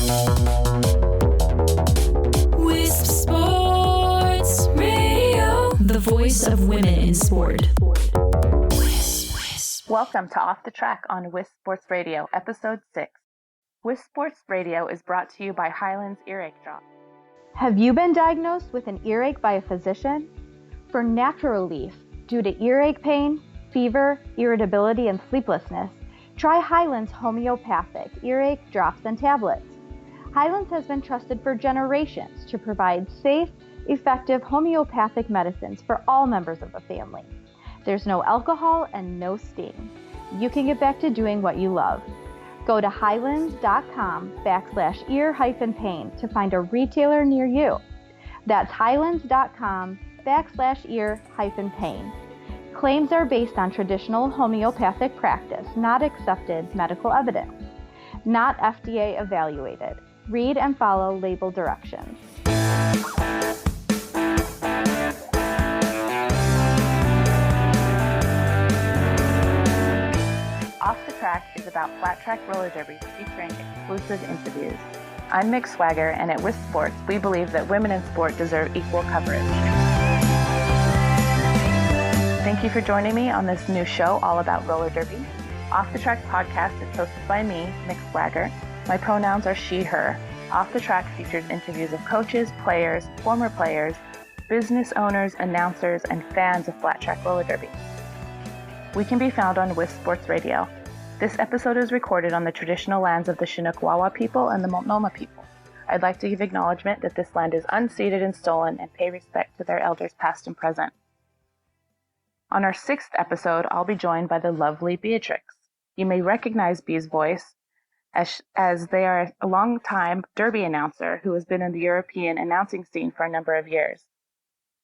WiSP Sports Radio, the voice of women in sport. Welcome to Off the Track on WiSP Sports Radio, Episode 6. WiSP Sports Radio is brought to you by Hyland's Earache Drop. Have you been diagnosed with an earache by a physician? For natural relief due to earache pain, fever, irritability, and sleeplessness, try Hyland's homeopathic earache drops and tablets. Hyland's has been trusted for generations to provide safe, effective homeopathic medicines for all members of the family. There's no alcohol and no sting. You can get back to doing what you love. Go to hylands.com/ear-pain to find a retailer near you. That's hylands.com/ear-pain. Claims are based on traditional homeopathic practice, not accepted medical evidence. Not FDA evaluated. Read and follow label directions. Off the Track is about flat track roller derbies featuring exclusive interviews. I'm Mick Swagger, and at WiSP Sports, we believe that women in sport deserve equal coverage. Thank you for joining me on this new show all about roller derby. Off the Track podcast is hosted by me, Mick Swagger. My pronouns are she, her. Off the Track features interviews of coaches, players, former players, business owners, announcers, and fans of flat track roller derby. We can be found on WiSP Sports Radio. This episode is recorded on the traditional lands of the Chinook Wawa people and the Multnomah people. I'd like to give acknowledgement that this land is unceded and stolen and pay respect to their elders past and present. On our 6th episode, I'll be joined by the Lovely Biertrix. You may recognize Bee's voice as they are a long-time derby announcer who has been in the European announcing scene for a number of years.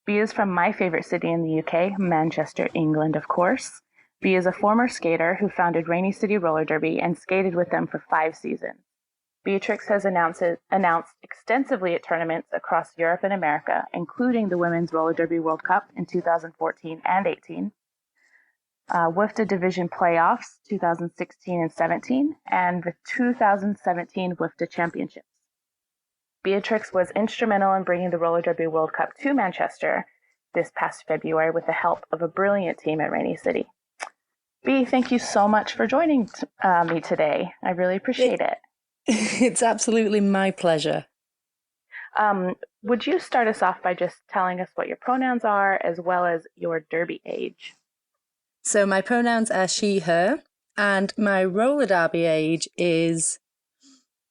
Bee is from my favorite city in the UK, Manchester, England, of course. Bee is a former skater who founded Rainy City Roller Derby and skated with them for 5 seasons. Biertrix has announced extensively at tournaments across Europe and America, including the Women's Roller Derby World Cup in 2014 and 18, WFTDA Division playoffs 2016 and 17, and the 2017 WFTDA Championships. Biertrix was instrumental in bringing the Roller Derby World Cup to Manchester this past February with the help of a brilliant team at Rainy City. Bee, thank you so much for joining me today. I really appreciate it. It's absolutely my pleasure. Would you start us off by just telling us what your pronouns are as well as your derby age? So my pronouns are she, her, and my roller derby age is,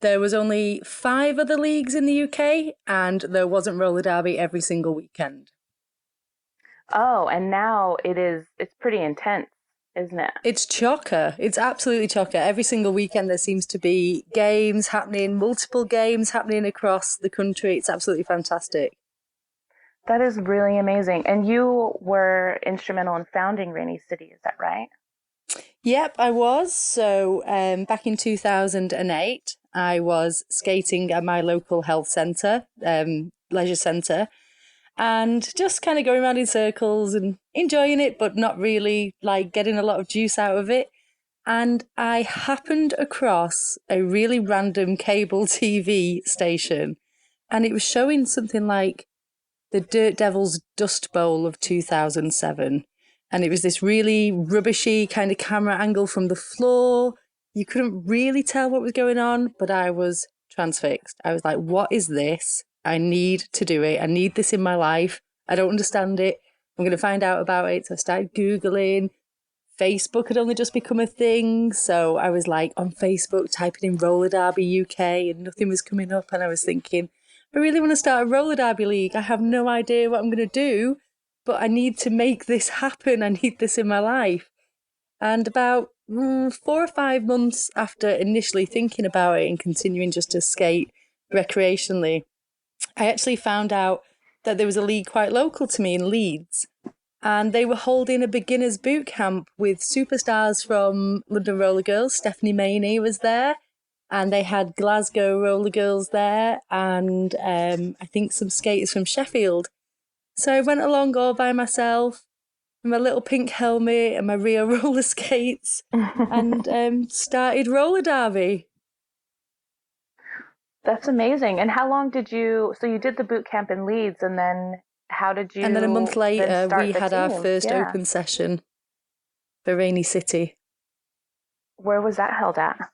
there was only 5 other leagues in the UK and there wasn't roller derby every single weekend. Oh, and now it's pretty intense, isn't it? It's chocker. It's absolutely chocker. Every single weekend there seems to be games happening, multiple games happening across the country. It's absolutely fantastic. That is really amazing. And you were instrumental in founding Rainy City, is that right? Yep, I was. So back in 2008, I was skating at my local health centre, leisure centre, and just kind of going around in circles and enjoying it, but not really like getting a lot of juice out of it. And I happened across a really random cable TV station, and it was showing something like the Dirt Devils Dust Bowl of 2007. And it was this really rubbishy kind of camera angle from the floor. You couldn't really tell what was going on, but I was transfixed. I was like, what is this? I need to do it. I need this in my life. I don't understand it. I'm going to find out about it. So I started Googling. Facebook had only just become a thing. So I was like on Facebook typing in Roller Derby UK and nothing was coming up. And I was thinking, I really want to start a roller derby league. I have no idea what I'm going to do, but I need to make this happen. I need this in my life. And about 4 or 5 months after initially thinking about it and continuing just to skate recreationally, I actually found out that there was a league quite local to me in Leeds, and they were holding a beginners boot camp with superstars from London Roller Girls. Stephanie Maney was there, and they had Glasgow Roller Girls there, and I think some skaters from Sheffield. So I went along all by myself, in my little pink helmet and my Rio roller skates, and started roller derby. That's amazing. And how long did so you did the boot camp in Leeds, and then how did you And then a month later, start we the had our team? first Yeah. open session for Rainy City. Where was that held at?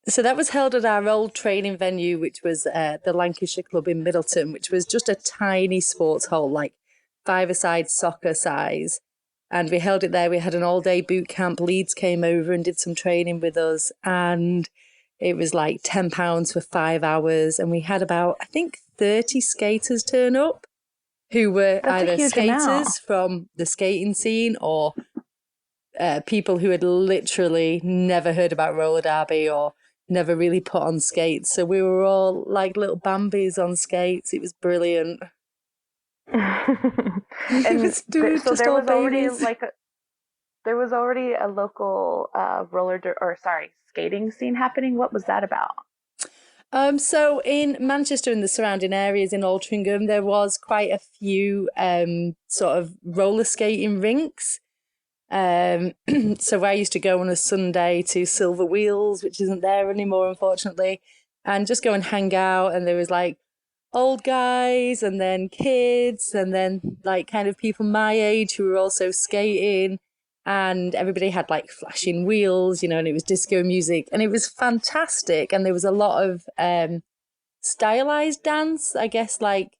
So that was held at our old training venue, which was the Lancashire Club in Middleton, which was just a tiny sports hall, like 5-a-side soccer size. And we held it there. We had an all-day boot camp. Leeds came over and did some training with us. And it was like £10 for 5 hours. And we had about, I think, 30 skaters turn up who were That's a either huge skaters amount. from the skating scene or people who had literally never heard about roller derby or never really put on skates. So we were all like little Bambis on skates. It was brilliant. And so there was already a local skating scene happening. What was that about? So in Manchester and the surrounding areas in Altrincham, there was quite a few sort of roller skating rinks. So I used to go on a Sunday to Silver Wheels, which isn't there anymore, unfortunately, and just go and hang out. And there was like old guys and then kids and then like kind of people my age who were also skating, and everybody had like flashing wheels, and it was disco music and it was fantastic. And there was a lot of stylized dance, I guess, like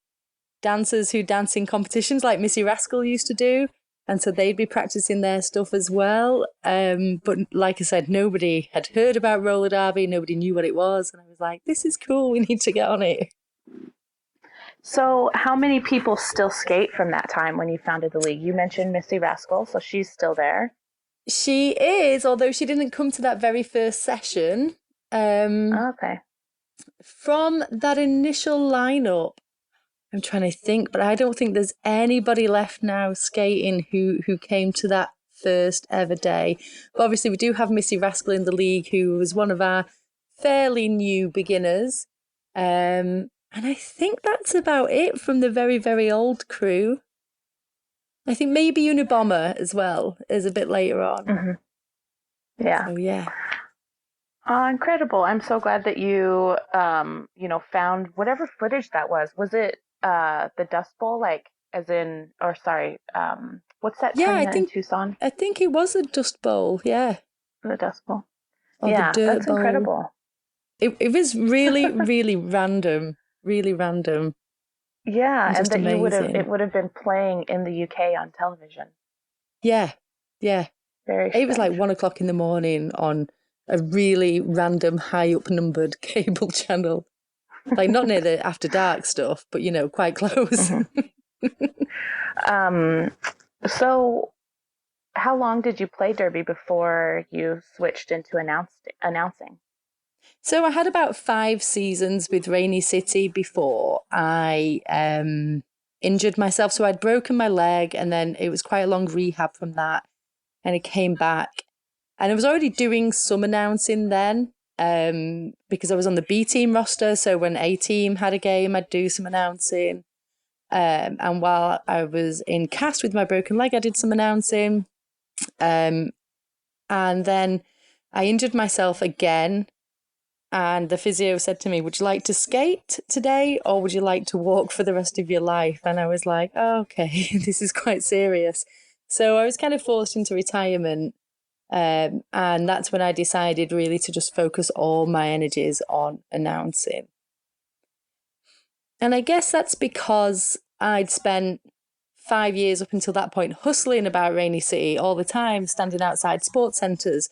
dancers who dance in competitions like Missy Rascal used to do. And so they'd be practicing their stuff as well. But like I said, nobody had heard about roller derby. Nobody knew what it was. And I was like, this is cool. We need to get on it. So how many people still skate from that time when you founded the league? You mentioned Missy Rascal, so she's still there. She is, although she didn't come to that very first session. Okay. From that initial lineup, I'm trying to think, but I don't think there's anybody left now skating who came to that first ever day. But obviously we do have Missy Rascal in the league, who was one of our fairly new beginners. And I think that's about it from the very, very old crew. I think maybe Unabomber as well is a bit later on. Mm-hmm. Yeah. So, yeah. Incredible. I'm so glad that you, found whatever footage that was. Was it the Dust Bowl, what's that tournament in Tucson? I think it was a Dust Bowl, yeah. The Dust Bowl. Or yeah, the Dirt that's Bowl. Incredible. It was really, really random. Really random. Yeah, and that amazing. it would have been playing in the UK on television. Yeah. Very strange. It was like 1:00 in the morning on a really random high up numbered cable channel. Like not near the after dark stuff, but quite close. Mm-hmm. So how long did you play derby before you switched into announcing? So I had about 5 seasons with Rainy City before I injured myself. So I'd broken my leg, and then it was quite a long rehab from that. And it came back. And I was already doing some announcing then because I was on the B team roster. So when A team had a game, I'd do some announcing. And while I was in cast with my broken leg, I did some announcing. And then I injured myself again. And the physio said to me, would you like to skate today or would you like to walk for the rest of your life? And I was like, oh, okay, this is quite serious. So I was kind of forced into retirement. And that's when I decided really to just focus all my energies on announcing. And I guess that's because I'd spent 5 years up until that point hustling about Rainy City all the time, standing outside sports centres,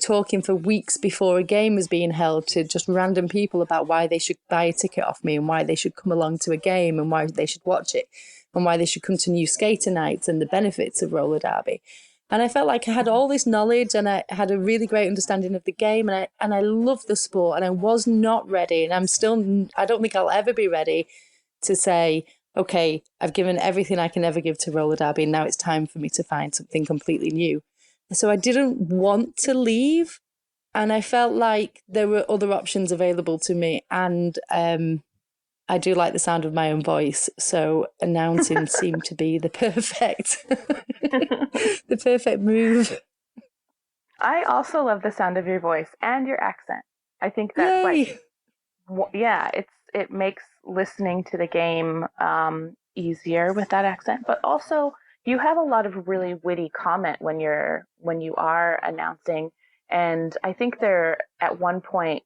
talking for weeks before a game was being held to just random people about why they should buy a ticket off me and why they should come along to a game and why they should watch it and why they should come to new skater nights and the benefits of roller derby. And I felt like I had all this knowledge and I had a really great understanding of the game and I loved the sport, and I was not ready, and I don't think I'll ever be ready to say, okay, I've given everything I can ever give to roller derby and now it's time for me to find something completely new. So I didn't want to leave, and I felt like there were other options available to me, and I do like the sound of my own voice, so announcing seemed to be the perfect move. I also love the sound of your voice and your accent. I think that's yeah, it makes listening to the game easier with that accent, but also you have a lot of really witty comment when you are announcing. And I think there at one point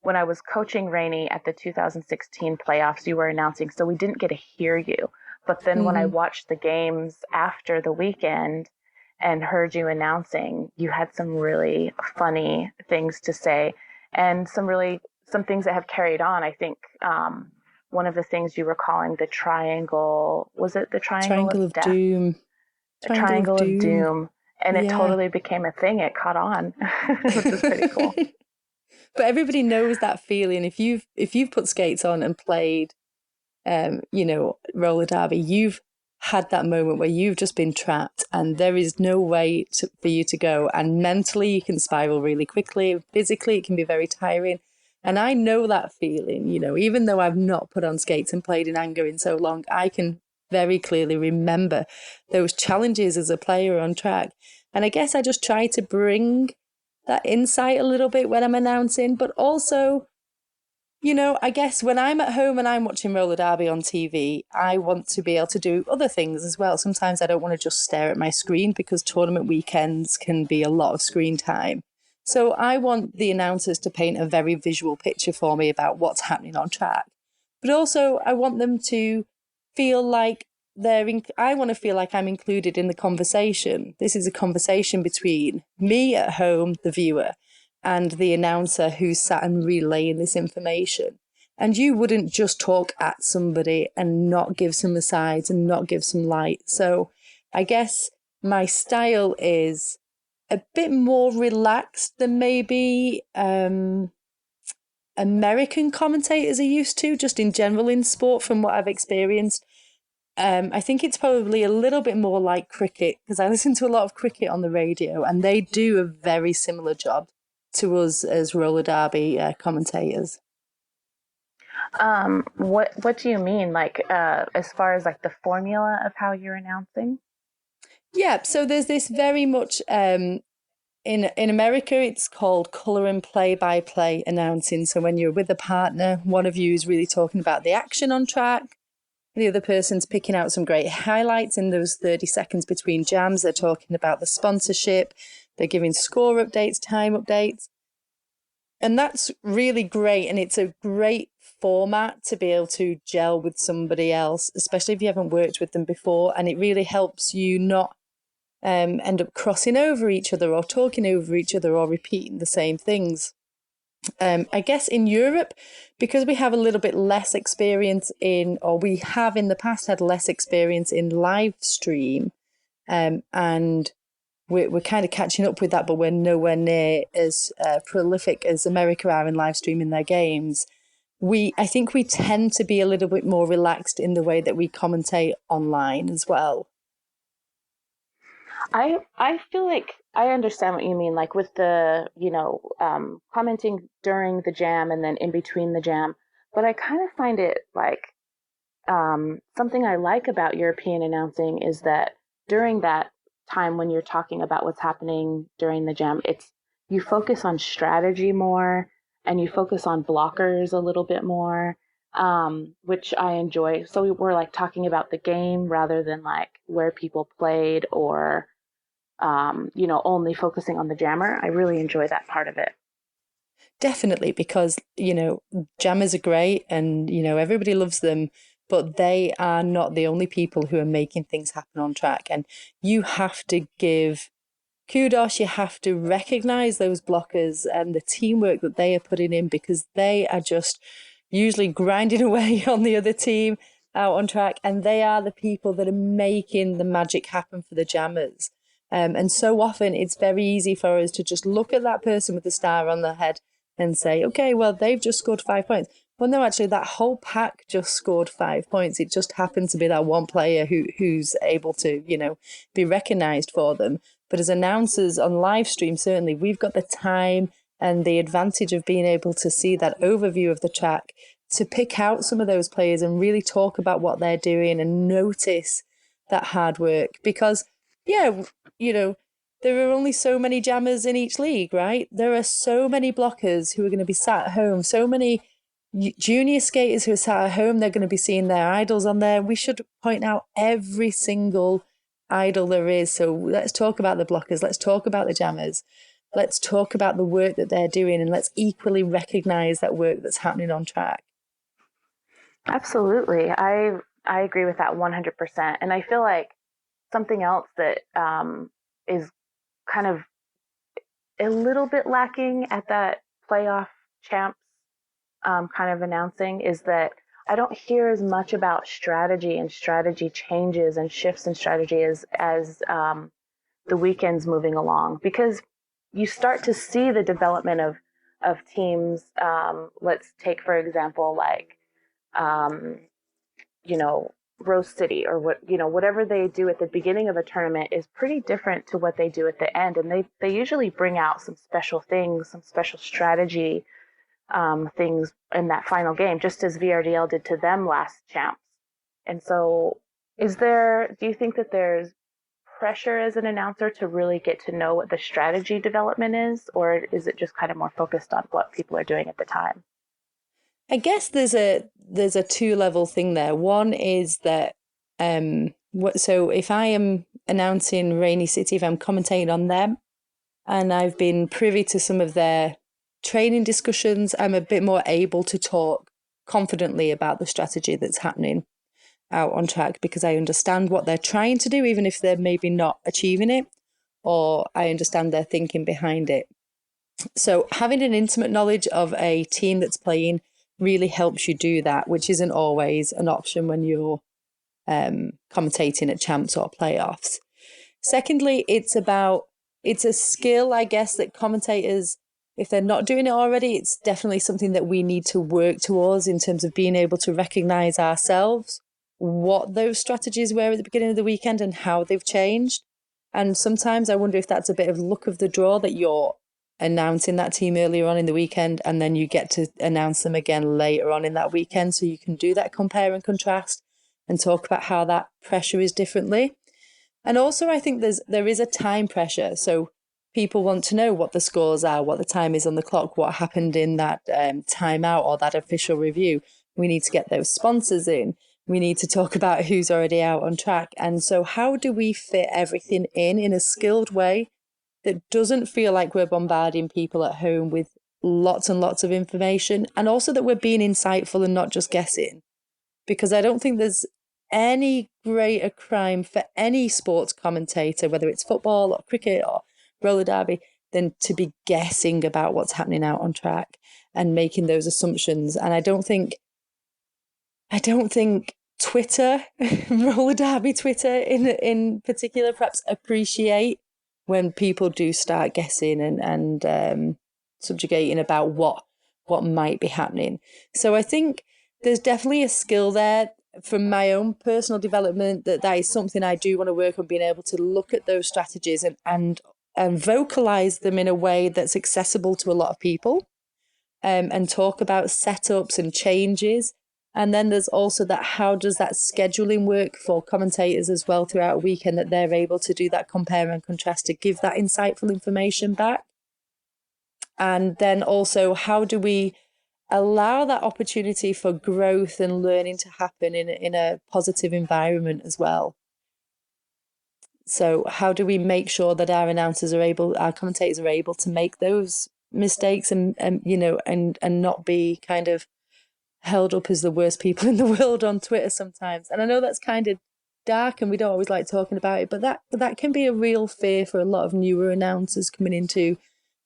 when I was coaching Rainey at the 2016 playoffs, you were announcing, so we didn't get to hear you. But then when I watched the games after the weekend and heard you announcing, you had some really funny things to say and some things that have carried on. I think one of the things you were calling the triangle, was it the triangle of death? Doom? Triangle of doom. And it totally became a thing. It caught on, which is pretty cool. But everybody knows that feeling. If you've put skates on and played, roller derby, you've had that moment where you've just been trapped and there is no way for you to go. And mentally, you can spiral really quickly. Physically, it can be very tiring. And I know that feeling, even though I've not put on skates and played in anger in so long, I can very clearly remember those challenges as a player on track. And I guess I just try to bring that insight a little bit when I'm announcing, but also, I guess when I'm at home and I'm watching roller derby on TV, I want to be able to do other things as well. Sometimes I don't want to just stare at my screen because tournament weekends can be a lot of screen time. So I want the announcers to paint a very visual picture for me about what's happening on track. But also I want them to feel like I want to feel like I'm included in the conversation. This is a conversation between me at home, the viewer, and the announcer who's sat and relaying this information. And you wouldn't just talk at somebody and not give some asides and not give some light. So I guess my style is a bit more relaxed than maybe American commentators are used to, just in general in sport from what I've experienced. I think it's probably a little bit more like cricket, because I listen to a lot of cricket on the radio and they do a very similar job to us as roller derby commentators. What do you mean? Like, as far as like the formula of how you're announcing? Yeah, so there's this very much, in America, it's called color and play-by-play announcing. So when you're with a partner, one of you is really talking about the action on track. The other person's picking out some great highlights in those 30 seconds between jams. They're talking about the sponsorship. They're giving score updates, time updates. And that's really great. And it's a great format to be able to gel with somebody else, especially if you haven't worked with them before. And it really helps you not end up crossing over each other or talking over each other or repeating the same things. I guess in Europe, because we have a little bit less experience we have in the past had less experience in live stream, and we're kind of catching up with that, but we're nowhere near as prolific as America are in live streaming their games. I think we tend to be a little bit more relaxed in the way that we commentate online as well. I feel like I understand what you mean, like with the, commenting during the jam and then in between the jam. But I kind of find it like something I like about European announcing is that during that time when you're talking about what's happening during the jam, you focus on strategy more and you focus on blockers a little bit more, which I enjoy. So we're like talking about the game rather than like where people played or only focusing on the jammer. I really enjoy that part of it. Definitely, because, jammers are great and, everybody loves them, but they are not the only people who are making things happen on track. And you have to give kudos, you have to recognize those blockers and the teamwork that they are putting in, because they are just usually grinding away on the other team out on track. And they are the people that are making the magic happen for the jammers. And so often it's very easy for us to just look at that person with the star on their head and say, okay, well, they've just scored 5 points. Well, no, actually, that whole pack just scored 5 points. It just happened to be that one player who's able to, be recognized for them. But as announcers on live stream, certainly, we've got the time and the advantage of being able to see that overview of the track to pick out some of those players and really talk about what they're doing and notice that hard work. Because, there are only so many jammers in each league, right? There are so many blockers who are going to be sat at home, so many junior skaters who are sat at home, they're going to be seeing their idols on there. We should point out every single idol there is. So let's talk about the blockers. Let's talk about the jammers. Let's talk about the work that they're doing, and let's equally recognize that work that's happening on track. Absolutely. I agree with that 100%. And I feel like something else that is kind of a little bit lacking at that playoff champs kind of announcing is that I don't hear as much about strategy and strategy changes and shifts in strategy as the weekend's moving along, because you start to see the development of teams. Let's take, for example, like, Rose City, or whatever they do at the beginning of a tournament is pretty different to what they do at the end. And they usually bring out some special things, some special strategy things in that final game, just as VRDL did to them last champs. And so do you think that there's pressure as an announcer to really get to know what the strategy development is, or is it just kind of more focused on what people are doing at the time? I guess there's a 2-level thing there. One is that so if I am announcing Rainy City, if I'm commentating on them, and I've been privy to some of their training discussions, I'm a bit more able to talk confidently about the strategy that's happening out on track, because I understand what they're trying to do, even if they're maybe not achieving it, or I understand their thinking behind it. So having an intimate knowledge of a team that's playing really helps you do that, which isn't always an option when you're commentating at champs or playoffs. Secondly, it's a skill, I guess, that commentators, if they're not doing it already, it's definitely something that we need to work towards in terms of being able to recognize ourselves, what those strategies were at the beginning of the weekend and how they've changed. And sometimes I wonder if that's a bit of luck of the draw, that you're announcing that team earlier on in the weekend and then you get to announce them again later on in that weekend, so you can do that compare and contrast and talk about how that pressure is differently. And also I think there is a time pressure. So people want to know what the scores are, what the time is on the clock, what happened in that timeout or that official review. We need to get those sponsors in. We need to talk about who's already out on track. And so how do we fit everything in a skilled way that doesn't feel like we're bombarding people at home with lots and lots of information, and also that we're being insightful and not just guessing? Because I don't think there's any greater crime for any sports commentator, whether it's football or cricket or roller derby, than to be guessing about what's happening out on track and making those assumptions. And I don't think Twitter, roller derby Twitter in particular, perhaps appreciate when people do start guessing and subjugating about what might be happening. So I think there's definitely a skill there from my own personal development that is something I do want to work on, being able to look at those strategies and vocalize them in a way that's accessible to a lot of people, and talk about setups and changes. And then there's also that, how does that scheduling work for commentators as well throughout a weekend, that they're able to do that compare and contrast to give that insightful information back. And then also, how do we allow that opportunity for growth and learning to happen in a positive environment as well? So how do we make sure that our commentators are able to make those mistakes and not be kind of held up as the worst people in the world on Twitter sometimes? And I know that's kind of dark and we don't always like talking about it, but that can be a real fear for a lot of newer announcers coming into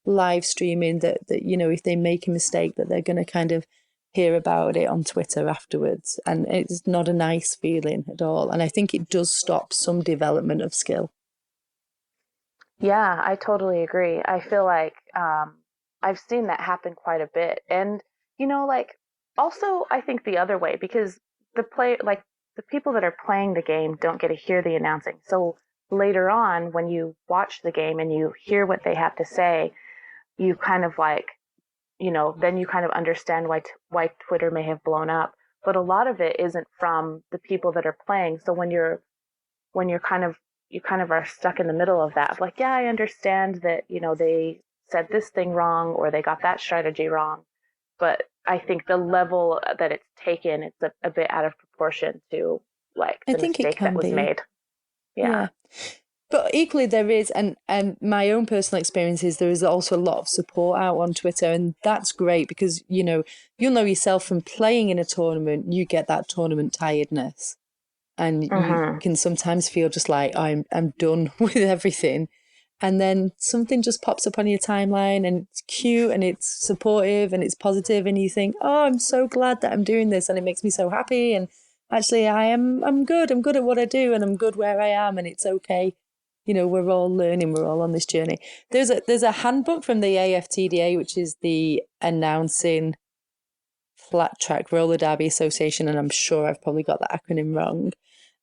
live streaming, that if they make a mistake, that they're going to kind of hear about it on Twitter afterwards. And it's not a nice feeling at all. And I think it does stop some development of skill. Yeah, I totally agree. I feel like I've seen that happen quite a bit. And, also I think the other way, because the people that are playing the game don't get to hear the announcing. So later on, when you watch the game and you hear what they have to say, you kind of then you kind of understand why Twitter may have blown up. But a lot of it isn't from the people that are playing. So when you're kind of, you kind of are stuck in the middle of that. Of like, yeah, I understand that, they said this thing wrong or they got that strategy wrong. But I think the level that it's taken, it's a bit out of proportion to like I the think it mistake that can was be. made. Yeah. But equally there is, and my own personal experience is there is also a lot of support out on Twitter, and that's great because, you'll know yourself from playing in a tournament, you get that tournament tiredness. And you can sometimes feel just like I'm done with everything. And then something just pops up on your timeline and it's cute and it's supportive and it's positive and you think, oh, I'm so glad that I'm doing this and it makes me so happy. And actually I'm good. I'm good at what I do and I'm good where I am and it's okay. We're all learning. We're all on this journey. There's a handbook from the AFTDA, which is the Announcing Flat Track Roller Derby Association, and I'm sure I've probably got that acronym wrong,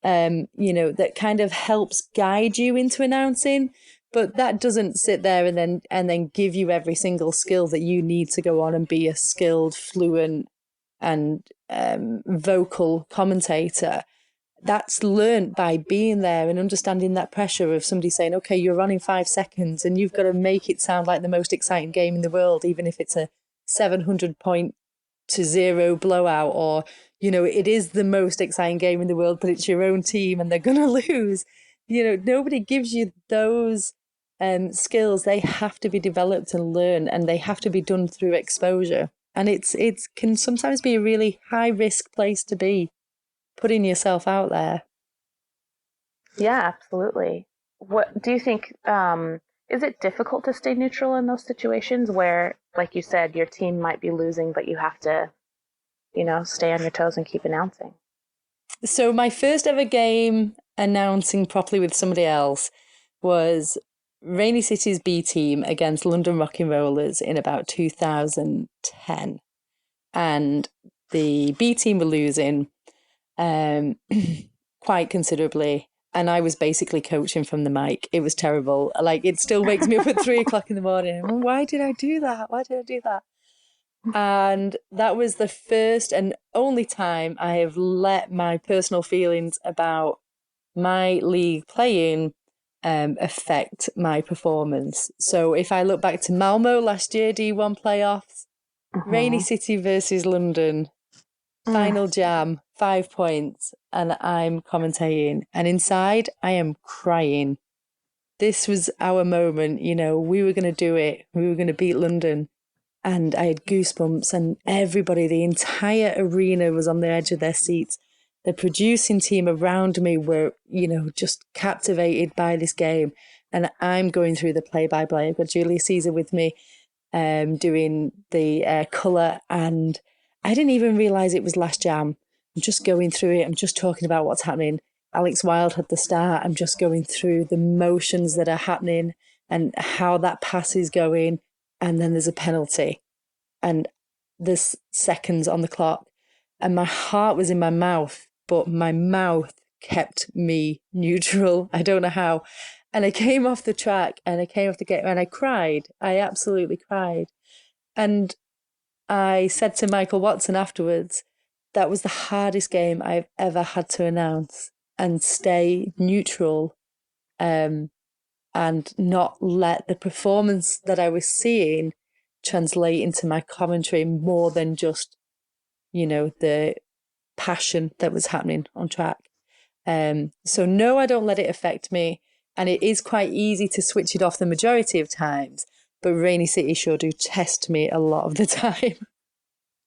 that kind of helps guide you into announcing, but that doesn't sit there and then give you every single skill that you need to go on and be a skilled, fluent and vocal commentator. That's learnt by being there and understanding that pressure of somebody saying, okay, you're on in 5 seconds and you've got to make it sound like the most exciting game in the world, even if it's a 700-point to 0 blowout, or it is the most exciting game in the world, but it's your own team and they're gonna lose. Nobody gives you those skills. They have to be developed and learned, and they have to be done through exposure. And it can sometimes be a really high risk place to be, putting yourself out there. Yeah, absolutely. What do you think? Is it difficult to stay neutral in those situations where, like you said, your team might be losing, but you have to, stay on your toes and keep announcing? So my first ever game announcing properly with somebody else was Rainy City's B team against London Rocking Rollers in about 2010. And the B team were losing quite considerably. And I was basically coaching from the mic. It was terrible. Like, it still wakes me up at 3:00 in the morning. Why did I do that? Why did I do that? And that was the first and only time I have let my personal feelings about my league playing affect my performance. So if I look back to Malmo last year, D1 playoffs, Rainy City versus London, final jam, 5 points, and I'm commentating. And inside, I am crying. This was our moment, we were going to do it. We were going to beat London. And I had goosebumps, and everybody, the entire arena was on the edge of their seats. The producing team around me were, just captivated by this game. And I'm going through the play-by-play. I've got Julia Caesar with me doing the colour, and I didn't even realise it was last jam. I'm just going through it. I'm just talking about what's happening. Alex Wilde had the start. I'm just going through the motions that are happening and how that pass is going. And then there's a penalty and there's seconds on the clock. And my heart was in my mouth, but my mouth kept me neutral. I don't know how. And I came off the track and I came off the gate and I cried. I absolutely cried. And I said to Michael Watson afterwards, that was the hardest game I've ever had to announce, and stay neutral and not let the performance that I was seeing translate into my commentary more than just, the passion that was happening on track. So no, I don't let it affect me. And it is quite easy to switch it off the majority of times, but Rainy City sure do test me a lot of the time.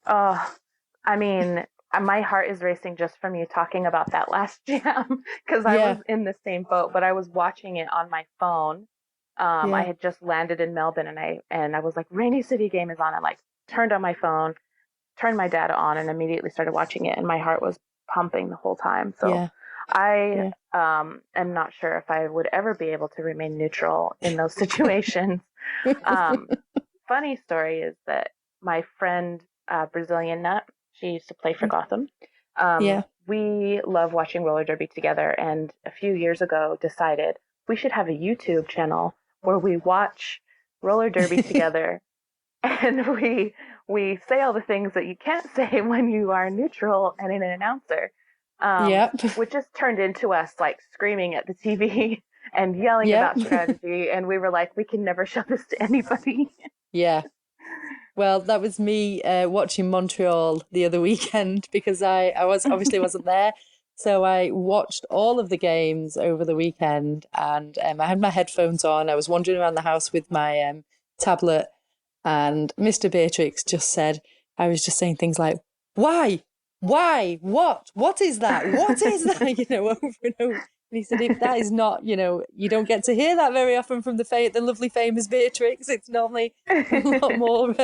Oh, I mean, my heart is racing just from you talking about that last jam, because I was in the same boat, but I was watching it on my phone. I had just landed in Melbourne and I was like, Rainy City game is on. I like turned on my phone, turned my data on, and immediately started watching it, and my heart was pumping the whole time. So I am not sure if I would ever be able to remain neutral in those situations. Funny story is that my friend, Brazilian Nut, she used to play for Gotham. We love watching roller derby together, and a few years ago decided we should have a YouTube channel where we watch roller derby together, and we say all the things that you can't say when you are neutral and in an announcer. Which just turned into us like screaming at the TV and yelling Yeah. about strategy. And we were like, we can never show this to anybody. Yeah. Well, that was me watching Montreal the other weekend because I obviously wasn't there. So I watched all of the games over the weekend, and I had my headphones on. I was wandering around the house with my tablet, and Mr. Biertrix just said, I was just saying things like, why, what is that? What is that? You know, over and over. And he said, if that is not, you know, you don't get to hear that very often from the lovely famous Biertrix. It's normally a lot more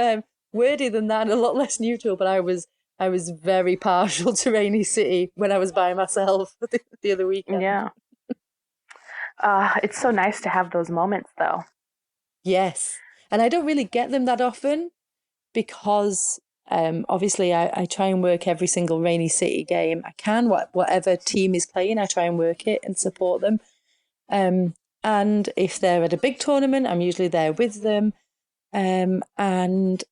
wordy than that and a lot less neutral. But I was very partial to Rainy City when I was by myself the other weekend. Yeah. It's so nice to have those moments, though. Yes. And I don't really get them that often because obviously I try and work every single Rainy City game I can. Whatever team is playing, I try and work it and support them. And if they're at a big tournament, I'm usually there with them. And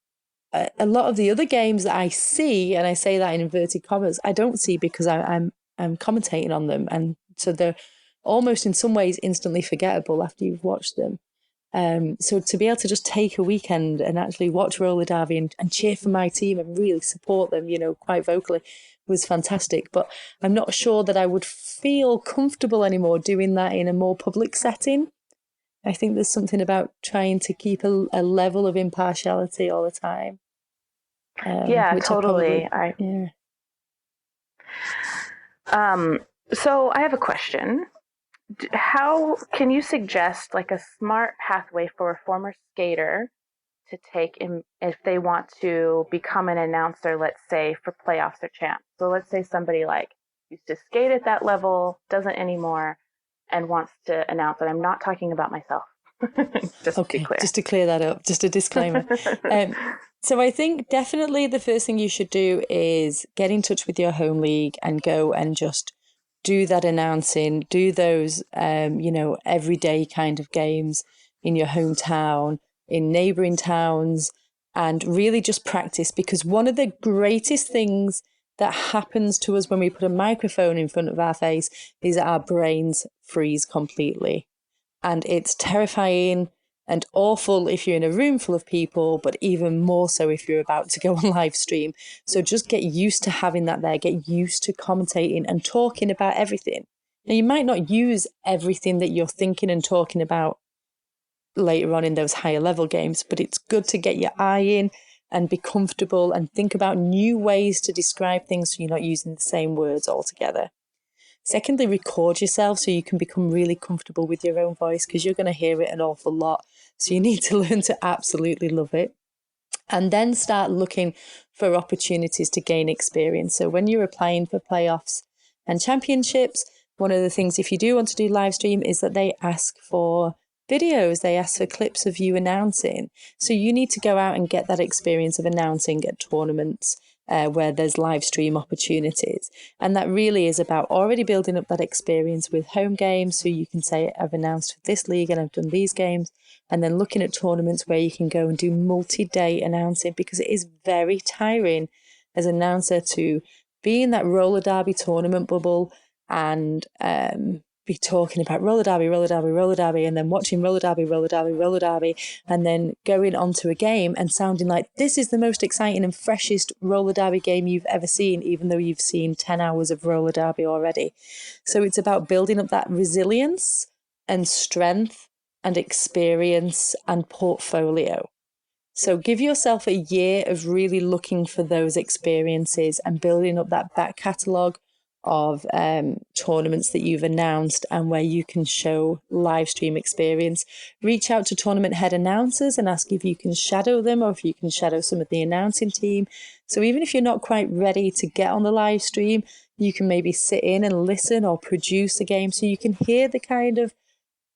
a lot of the other games that I see, and I say that in inverted commas, I don't see because I'm commentating on them. And so they're almost in some ways instantly forgettable after you've watched them. So to be able to just take a weekend and actually watch roller derby and cheer for my team and really support them, you know, quite vocally was fantastic. But I'm not sure that I would feel comfortable anymore doing that in a more public setting. I think there's something about trying to keep a level of impartiality all the time. Yeah, totally. So I have a question. How can you suggest like a smart pathway for a former skater to take if they want to become an announcer, let's say for playoffs or champs? So let's say somebody like used to skate at that level, doesn't anymore, and wants to announce. And I'm not talking about myself. Just to be clear. Just to clear that up, just a disclaimer. So I think definitely the first thing you should do is get in touch with your home league and go and just do that announcing, do those, everyday kind of games in your hometown, in neighbouring towns, and really just practice. Because one of the greatest things that happens to us when we put a microphone in front of our face is that our brains freeze completely. And it's terrifying and awful if you're in a room full of people, but even more so if you're about to go on live stream. So just get used to having that there, get used to commentating and talking about everything. Now, you might not use everything that you're thinking and talking about later on in those higher level games, but it's good to get your eye in and be comfortable and think about new ways to describe things so you're not using the same words altogether. Secondly, record yourself so you can become really comfortable with your own voice because you're going to hear it an awful lot. So you need to learn to absolutely love it. And then start looking for opportunities to gain experience. So when you're applying for playoffs and championships, one of the things, if you do want to do live stream, is that they ask for videos. They ask for clips of you announcing. So you need to go out and get that experience of announcing at tournaments where there's live stream opportunities. And that really is about already building up that experience with home games. So you can say, I've announced for this league and I've done these games. And then looking at tournaments where you can go and do multi-day announcing, because it is very tiring as an announcer to be in that roller derby tournament bubble and be talking about roller derby, and then watching roller derby, and then going onto a game and sounding like this is the most exciting and freshest roller derby game you've ever seen, even though you've seen 10 hours of roller derby already. So it's about building up that resilience and strength and experience and portfolio. So give yourself a year of really looking for those experiences and building up that back catalogue of tournaments that you've announced and where you can show live stream experience. Reach out to tournament head announcers and ask if you can shadow them or if you can shadow some of the announcing team. So even if you're not quite ready to get on the live stream, you can maybe sit in and listen or produce a game so you can hear the kind of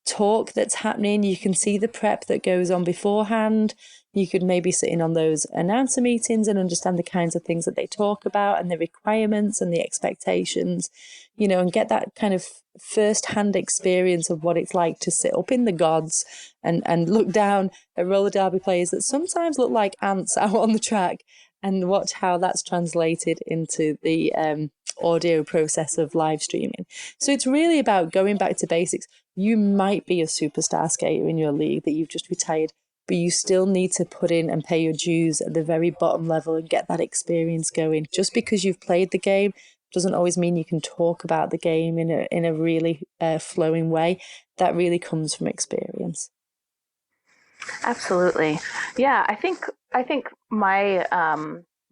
talk that's happening. You can see the prep that goes on beforehand. You could maybe sit in on those announcer meetings and understand the kinds of things that they talk about and the requirements and the expectations, and get that kind of first-hand experience of what it's like to sit up in the gods and look down at roller derby players that sometimes look like ants out on the track and watch how that's translated into the audio process of live streaming. So it's really about going back to basics. you might be a superstar skater in your league that you've just retired, but you still need to put in and pay your dues at the very bottom level and get that experience going. Just because you've played the game doesn't always mean you can talk about the game in a really flowing way. That really comes from experience. Absolutely. Yeah, I think my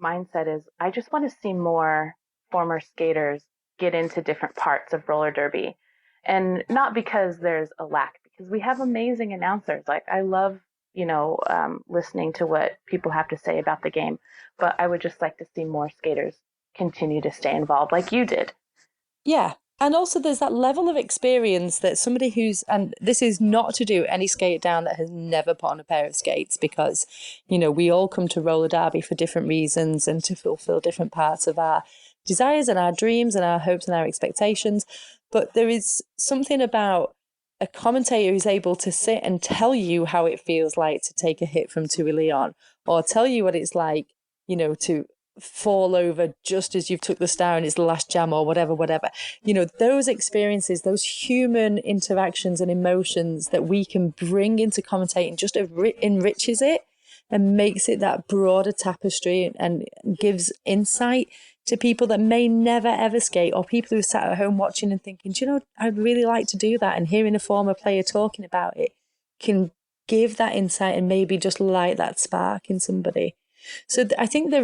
mindset is I just want to see more former skaters get into different parts of roller derby. And not because there's a lack, because we have amazing announcers. Like, I love, listening to what people have to say about the game, but I would just like to see more skaters continue to stay involved like you did. Yeah. And also there's that level of experience that somebody who's, and this is not to do any skate down that has never put on a pair of skates, because, we all come to roller derby for different reasons and to fulfill different parts of our desires and our dreams and our hopes and our expectations. But there is something about a commentator who's able to sit and tell you how it feels like to take a hit from Tui Leon, or tell you what it's like, to fall over just as you've took the star and it's the last jam or whatever. Those experiences, those human interactions and emotions that we can bring into commentating just enriches it and makes it that broader tapestry and gives insight to people that may never ever skate, or people who sat at home watching and thinking, I'd really like to do that. And hearing a former player talking about it can give that insight and maybe just light that spark in somebody. So I think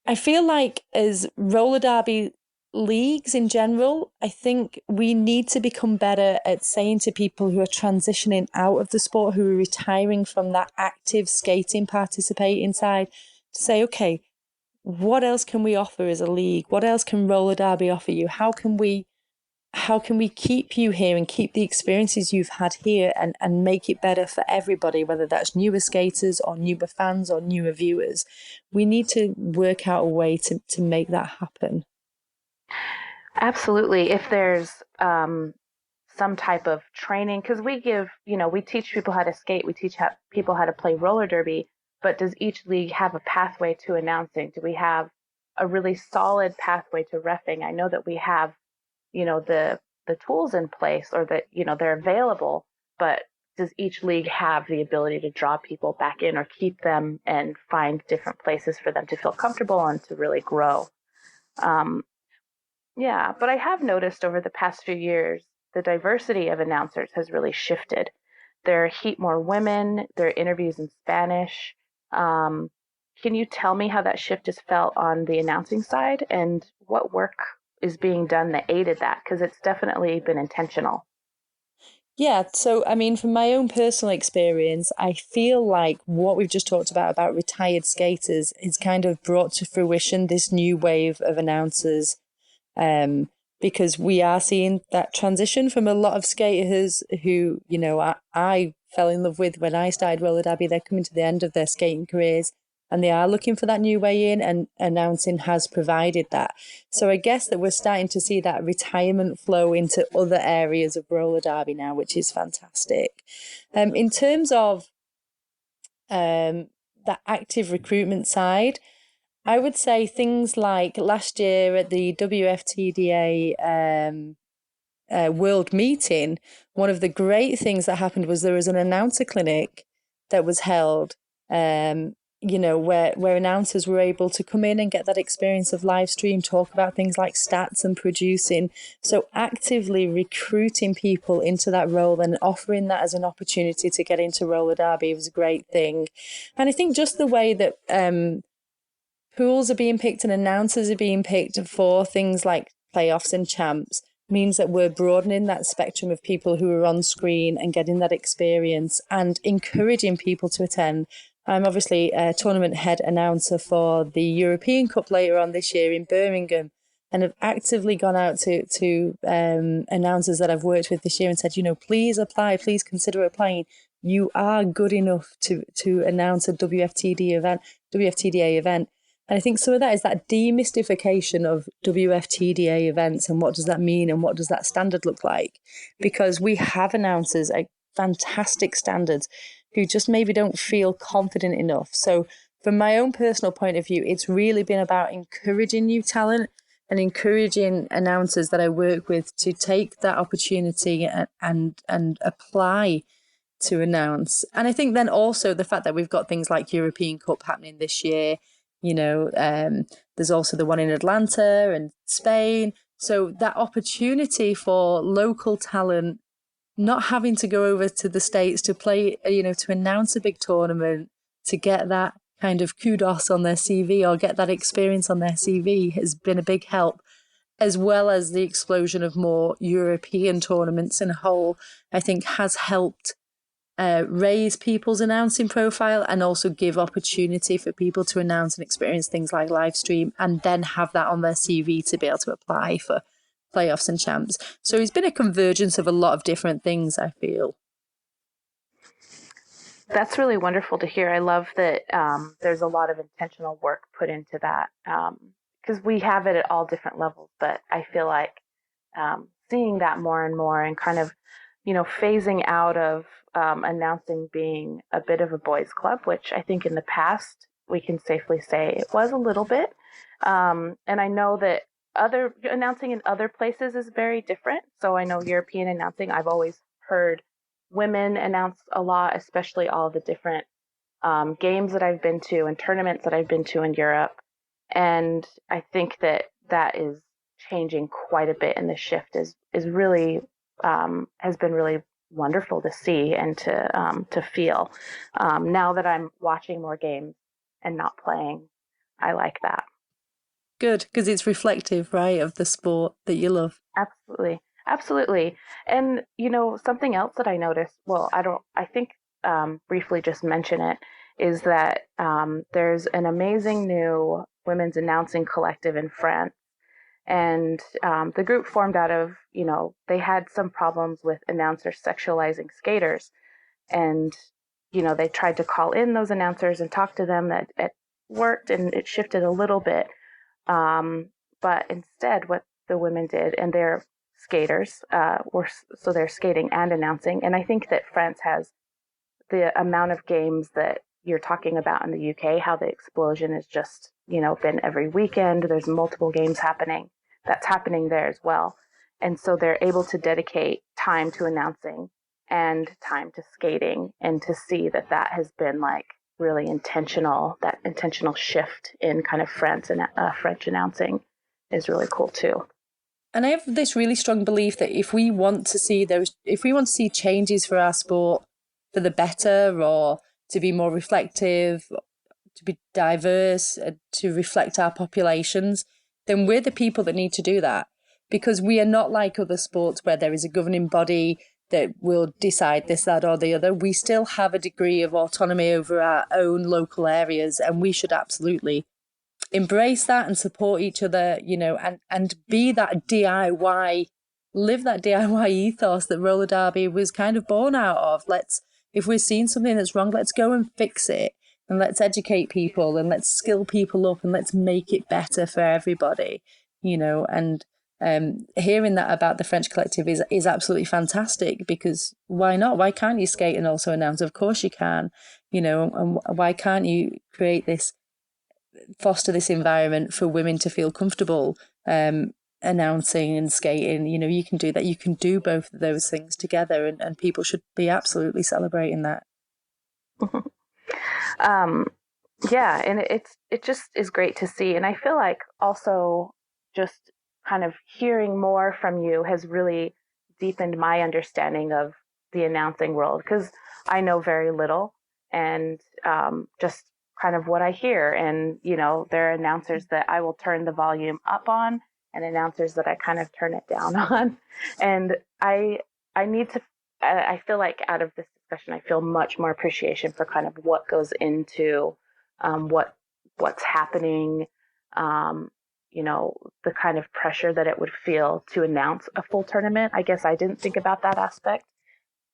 I feel like as roller derby leagues in general, I think we need to become better at saying to people who are transitioning out of the sport, who are retiring from that active skating participating side, to say, okay, what else can we offer as a league? What else can roller derby offer you? How can we keep you here and keep the experiences you've had here and make it better for everybody, whether that's newer skaters or newer fans or newer viewers? We need to work out a way to make that happen. Absolutely. If there's some type of training, because we teach people how to skate, we teach people how to play roller derby, but does each league have a pathway to announcing? Do we have a really solid pathway to reffing? I know that we have the tools in place, or that, they're available, but does each league have the ability to draw people back in or keep them and find different places for them to feel comfortable and to really grow? Yeah, but I have noticed over the past few years, the diversity of announcers has really shifted. There are more women, there are interviews in Spanish. Can you tell me how that shift is felt on the announcing side, and what work is being done that aided that? Because it's definitely been intentional. Yeah, so from my own personal experience, I feel like what we've just talked about retired skaters is kind of brought to fruition this new wave of announcers, because we are seeing that transition from a lot of skaters who, I fell in love with when I started roller derby. They're coming to the end of their skating careers, and they are looking for that new way in, and announcing has provided that. So I guess that we're starting to see that retirement flow into other areas of roller derby now, which is fantastic. In terms of the active recruitment side, I would say things like last year at the WFTDA World Meeting, one of the great things that happened was there was an announcer clinic that was held, where announcers were able to come in and get that experience of live stream, talk about things like stats and producing. So actively recruiting people into that role and offering that as an opportunity to get into roller derby was a great thing. And I think just the way that pools are being picked and announcers are being picked for things like playoffs and champs means that we're broadening that spectrum of people who are on screen and getting that experience and encouraging people to attend. I'm obviously a tournament head announcer for the European Cup later on this year in Birmingham, and have actively gone out to announcers that I've worked with this year and said, please apply, please consider applying. You are good enough to announce a WFTDA event. And I think some of that is that demystification of WFTDA events and what does that mean and what does that standard look like? Because we have announcers at fantastic standards who just maybe don't feel confident enough. So from my own personal point of view, it's really been about encouraging new talent and encouraging announcers that I work with to take that opportunity and apply to announce. And I think then also the fact that we've got things like European Cup happening this year, there's also the one in Atlanta and Spain. So that opportunity for local talent not having to go over to the States to play, to announce a big tournament, to get that kind of kudos on their CV or get that experience on their CV has been a big help, as well as the explosion of more European tournaments in a whole, I think has helped raise people's announcing profile and also give opportunity for people to announce and experience things like live stream and then have that on their CV to be able to apply for playoffs and champs. So it's been a convergence of a lot of different things, I feel. That's really wonderful to hear. I love that there's a lot of intentional work put into that, because we have it at all different levels, but I feel like seeing that more and more and kind of, phasing out of announcing being a bit of a boys' club, which I think in the past we can safely say it was a little bit. And I know that other announcing in other places is very different. So I know European announcing, I've always heard women announce a lot, especially all the different games that I've been to and tournaments that I've been to in Europe. And I think that is changing quite a bit, and the shift is really has been really wonderful to see and to feel. Now that I'm watching more games and not playing, I like that. Good, because it's reflective, right, of the sport that you love. Absolutely. And, something else that I noticed, I think briefly just mention it, is that there's an amazing new women's announcing collective in France. And the group formed out of, they had some problems with announcers sexualizing skaters. And, they tried to call in those announcers and talk to them. That it worked and it shifted a little bit. But instead, what the women did, and they're skaters, so they're skating and announcing. And I think that France has the amount of games that you're talking about in the UK, how the explosion has just, been every weekend. There's multiple games happening. That's happening there as well. And so they're able to dedicate time to announcing and time to skating, and to see that has been like really intentional. That intentional shift in kind of French announcing is really cool too. And I have this really strong belief that if we want to see changes for our sport for the better, or to be more reflective, to be diverse, to reflect our populations, then we're the people that need to do that, because we are not like other sports where there is a governing body that will decide this, that, or the other. We still have a degree of autonomy over our own local areas, and we should absolutely embrace that and support each other, and be that DIY, live that DIY ethos that roller derby was kind of born out of. If we're seeing something that's wrong, let's go and fix it, and let's educate people, and let's skill people up, and let's make it better for everybody, and hearing that about the French collective is absolutely fantastic, because why not? Why can't you skate and also announce? Of course you can, and why can't you foster this environment for women to feel comfortable announcing and skating? You can do that. You can do both of those things together, and people should be absolutely celebrating that. Yeah, and it just is great to see. And I feel like also just kind of hearing more from you has really deepened my understanding of the announcing world, because I know very little, and just kind of what I hear. And, there are announcers that I will turn the volume up on, and announcers that I kind of turn it down on. And I feel like out of this discussion, I feel much more appreciation for kind of what goes into what's happening, the kind of pressure that it would feel to announce a full tournament. I guess I didn't think about that aspect.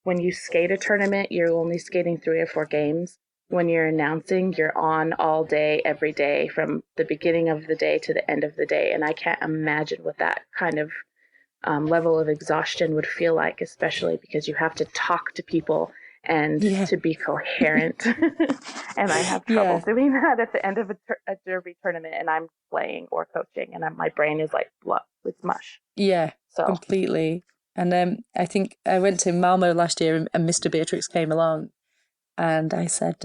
When you skate a tournament, you're only skating 3 or 4 games. When you're announcing, you're on all day, every day, from the beginning of the day to the end of the day. And I can't imagine what that kind of level of exhaustion would feel like, especially because you have to talk to people and to be coherent. And I have trouble doing that at the end of a derby tournament, and I'm playing or coaching, and my brain is like, it's mush. Yeah, so. Completely. And I think I went to Malmo last year, and Mr. Biertrix came along, and I said,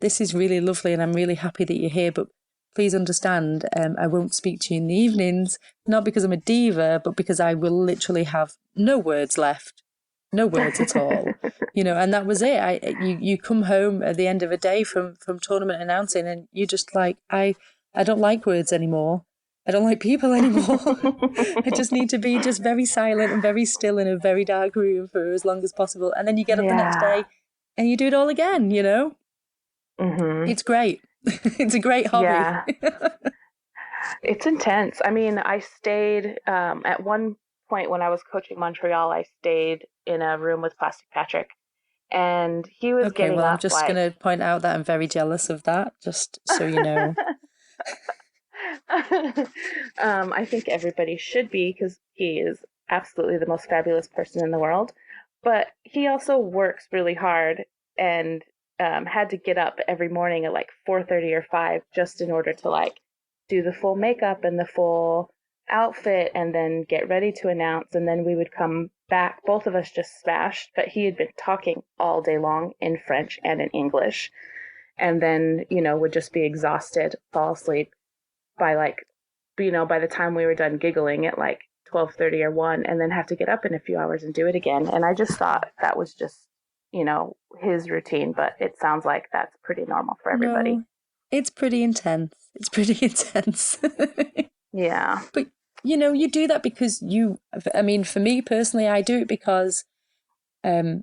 this is really lovely, and I'm really happy that you're here, but please understand, I won't speak to you in the evenings, not because I'm a diva, but because I will literally have no words left. No words at all, and that was it. You come home at the end of a day from tournament announcing, and you're just like, I don't like words anymore. I don't like people anymore. I just need to be just very silent and very still in a very dark room for as long as possible. And then you get up the next day and you do it all again, Mm-hmm. It's great. It's a great hobby. Yeah. It's intense. I mean, I stayed at one point when I was coaching Montreal, I stayed in a room with Plastic Patrick, and he was getting up. I'm just going to point out that I'm very jealous of that, just so you know. I think everybody should be, because he is absolutely the most fabulous person in the world, but he also works really hard and had to get up every morning at like 4:30 or 5 just in order to do the full makeup and the full outfit and then get ready to announce. And then we would come back, both of us just smashed, but he had been talking all day long in French and in English, and then would just be exhausted, fall asleep by by the time we were done giggling at 12:30 or 1, and then have to get up in a few hours and do it again. And I just thought that was just his routine, but it sounds like that's pretty normal for everybody. No, it's pretty intense. Yeah. But you do that because for me personally, I do it because I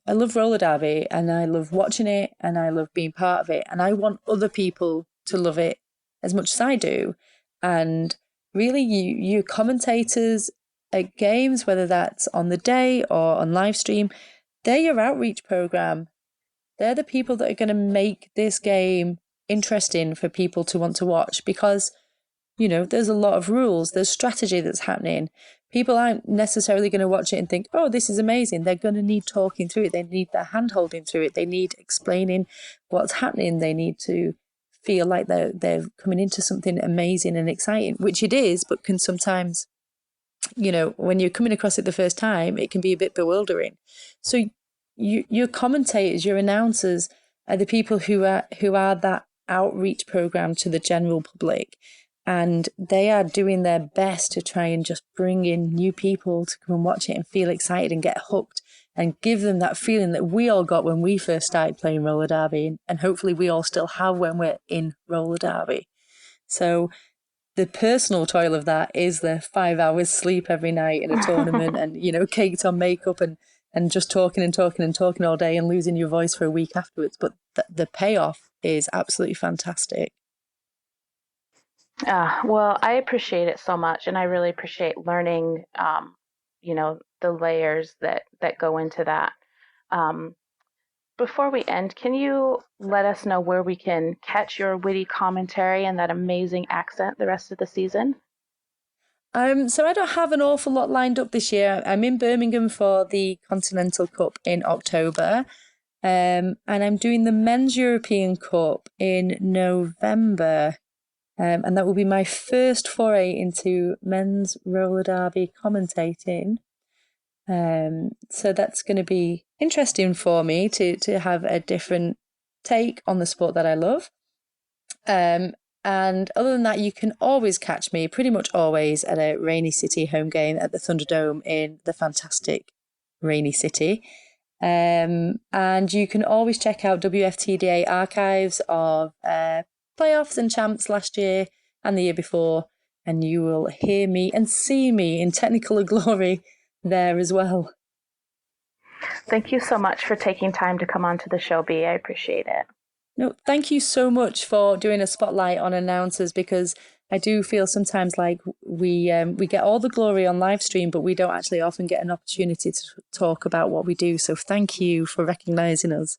love roller derby, and I love watching it, and I love being part of it, and I want other people to love it as much as I do. And really, you commentators at games, whether that's on the day or on live stream, they're your outreach program. They're the people that are going to make this game interesting for people to want to watch, because there's a lot of rules, there's strategy that's happening. People aren't necessarily going to watch it and think, oh, this is amazing. They're going to need talking through it. They need their hand holding through it. They need explaining what's happening. They need to feel like they're coming into something amazing and exciting, which it is, but can sometimes, when you're coming across it the first time, it can be a bit bewildering. So your commentators, your announcers are the people who are that outreach program to the general public. And they are doing their best to try and just bring in new people to come and watch it and feel excited and get hooked, and give them that feeling that we all got when we first started playing roller derby, and hopefully we all still have when we're in roller derby. So the personal toil of that is the 5 hours sleep every night in a tournament and, caked on makeup and just talking all day and losing your voice for a week afterwards. But the payoff is absolutely fantastic. Well, I appreciate it so much, and I really appreciate learning, the layers that go into that. Before we end, can you let us know where we can catch your witty commentary and that amazing accent the rest of the season? So I don't have an awful lot lined up this year. I'm in Birmingham for the Continental Cup in October, and I'm doing the Men's European Cup in November. And that will be my first foray into men's roller derby commentating. So that's going to be interesting for me to have a different take on the sport that I love. And other than that, you can always catch me, pretty much always, at a Rainy City home game at the Thunderdome in the fantastic Rainy City. And you can always check out WFTDA archives of playoffs and champs last year and the year before, and you will hear me and see me in technical glory there as well. Thank you so much for taking time to come on to the show, B. I appreciate it. No, thank you so much for doing a spotlight on announcers, because I do feel sometimes like we get all the glory on live stream, but we don't actually often get an opportunity to talk about what we do. So thank you for recognising us.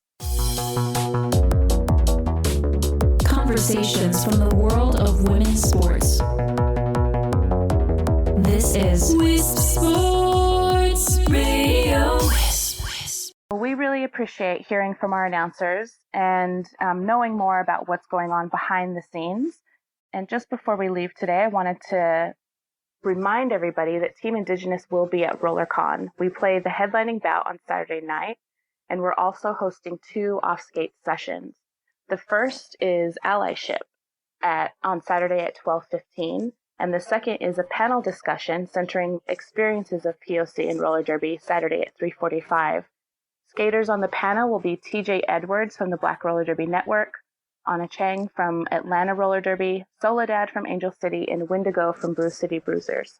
Conversations from the world of women's sports. This is WiSP Sports Radio. We we really appreciate hearing from our announcers and knowing more about what's going on behind the scenes. And just before we leave today, I wanted to remind everybody that Team Indigenous will be at RollerCon. We play the headlining bout on Saturday night, and we're also hosting 2 off-skate sessions. The first is allyship on Saturday at 12:15, and the second is a panel discussion centering experiences of POC and roller derby Saturday at 3:45. Skaters on the panel will be TJ Edwards from the Black Roller Derby Network, Anna Chang from Atlanta Roller Derby, Soledad from Angel City, and Wendigo from Brew City Bruisers.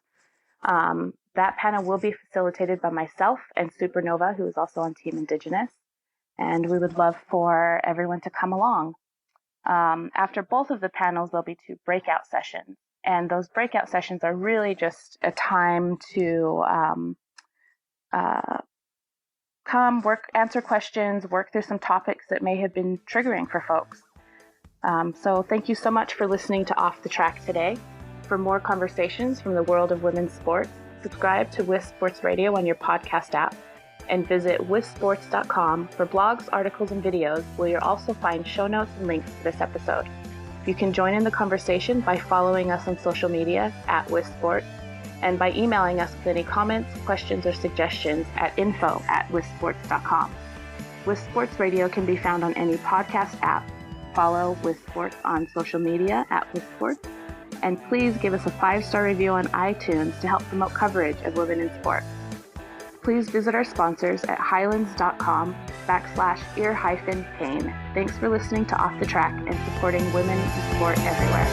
That panel will be facilitated by myself and Supernova, who is also on Team Indigenous, and we would love for everyone to come along. After both of the panels, there'll be 2 breakout sessions, and those breakout sessions are really just a time to come, answer questions, work through some topics that may have been triggering for folks. So thank you so much for listening to Off the Track today. For more conversations from the world of women's sports, subscribe to WiSP Sports Radio on your podcast app and visit wisports.com for blogs, articles, and videos where you'll also find show notes and links to this episode. You can join in the conversation by following us on social media at WiSports and by emailing us with any comments, questions, or suggestions at info@wisports.com. WiSP Sports Radio can be found on any podcast app. Follow WiSP Sports on social media at WiSP Sports. And please give us a 5-star review on iTunes to help promote coverage of women in sport. Please visit our sponsors at hylands.com/ear-pain. Thanks for listening to Off the Track and supporting women in sport everywhere.